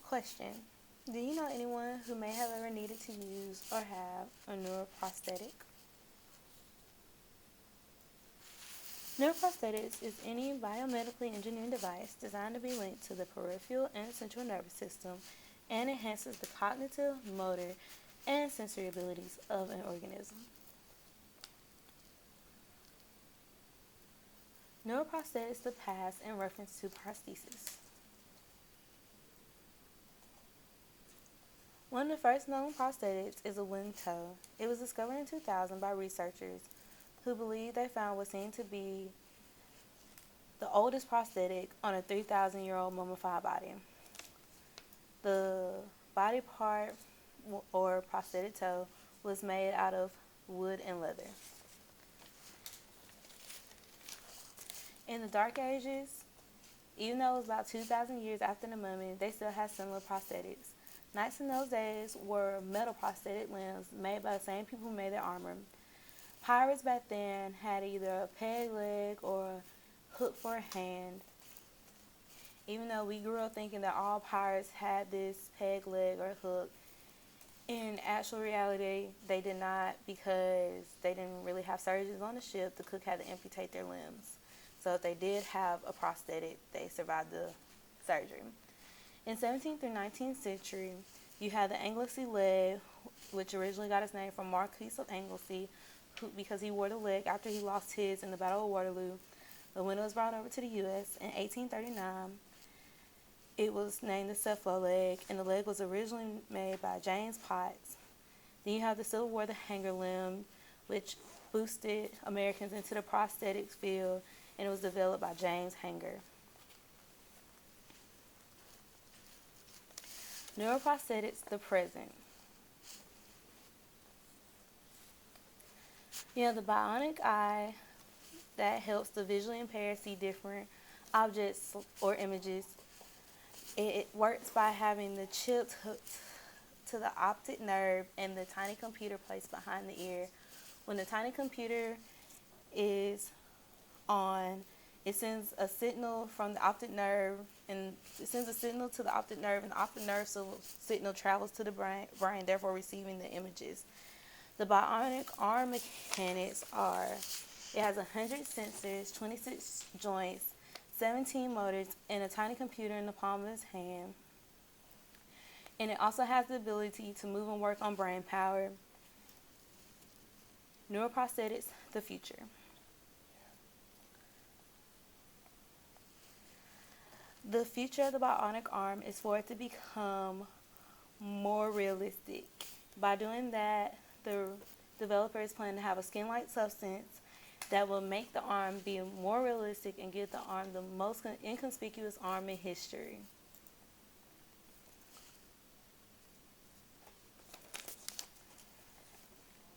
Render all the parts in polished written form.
Question: do you know anyone who may have ever needed to use or have a neuroprosthetic? Neuroprosthetics is any biomedically engineered device designed to be linked to the peripheral and central nervous system and enhances the cognitive, motor, and sensory abilities of an organism. Neuroprosthetics is the past in reference to prosthesis. One of the first known prosthetics is a wooden toe. It was discovered in 2000 by researchers who believed they found what seemed to be the oldest prosthetic on a 3,000-year-old mummified body. The body part or prosthetic toe was made out of wood and leather. In the Dark Ages, even though it was about 2,000 years after the mummy, they still had similar prosthetics. Knights in those days wore metal prosthetic limbs made by the same people who made their armor. Pirates back then had either a peg leg or a hook for a hand. Even though we grew up thinking that all pirates had this peg leg or hook, in actual reality, they did not, because they didn't really have surgeons on the ship. The cook had to amputate their limbs. So if they did have a prosthetic, they survived the surgery. In 17th through 19th century, you had the Anglesey leg, which originally got its name from Marquis of Anglesey, because he wore the leg after he lost his in the Battle of Waterloo. But when it was brought over to the U.S. in 1839, it was named the Cephalo leg, and the leg was originally made by James Potts. Then you have the Civil War, the hanger limb, which boosted Americans into the prosthetics field, and it was developed by James Hanger. Neuroprosthetics, the present. You have the bionic eye that helps the visually impaired see different objects or images. It works by having the chip hooked to the optic nerve and the tiny computer placed behind the ear. When the tiny computer is on, it sends a signal from the optic nerve, and it sends a signal to the optic nerve, and the optic nerve signal travels to the brain, therefore receiving the images. The bionic arm mechanics are: it has 100 sensors, 26 joints, 17 motors, and a tiny computer in the palm of his hand. And it also has the ability to move and work on brain power. Neuroprosthetics, the future. The future of the bionic arm is for it to become more realistic. By doing that, the developers plan to have a skin-like substance that will make the arm be more realistic and give the arm the most inconspicuous arm in history.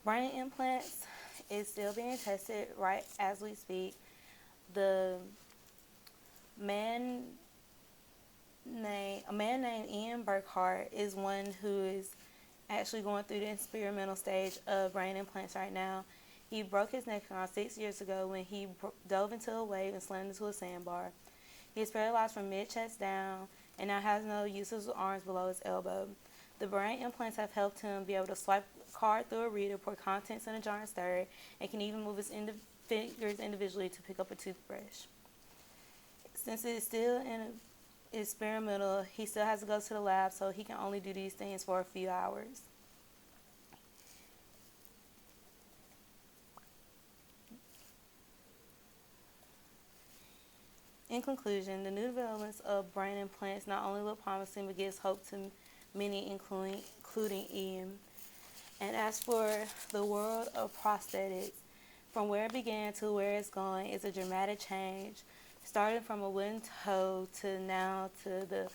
Brain implants is still being tested right as we speak. A man named Ian Burkhart is one who is actually going through the experimental stage of brain implants right now. He broke his neck around 6 years ago when he dove into a wave and slammed into a sandbar. He is paralyzed from mid-chest down and now has no use of his arms below his elbow. The brain implants have helped him be able to swipe a card through a reader, pour contents in a jar and stir it, and can even move his fingers individually to pick up a toothbrush. Since it is still experimental, he still has to go to the lab, so he can only do these things for a few hours. In conclusion, the new developments of brain implants not only look promising but gives hope to many, including Ian. And as for the world of prosthetics, from where it began to where it's going is a dramatic change, starting from a wooden toe to now to the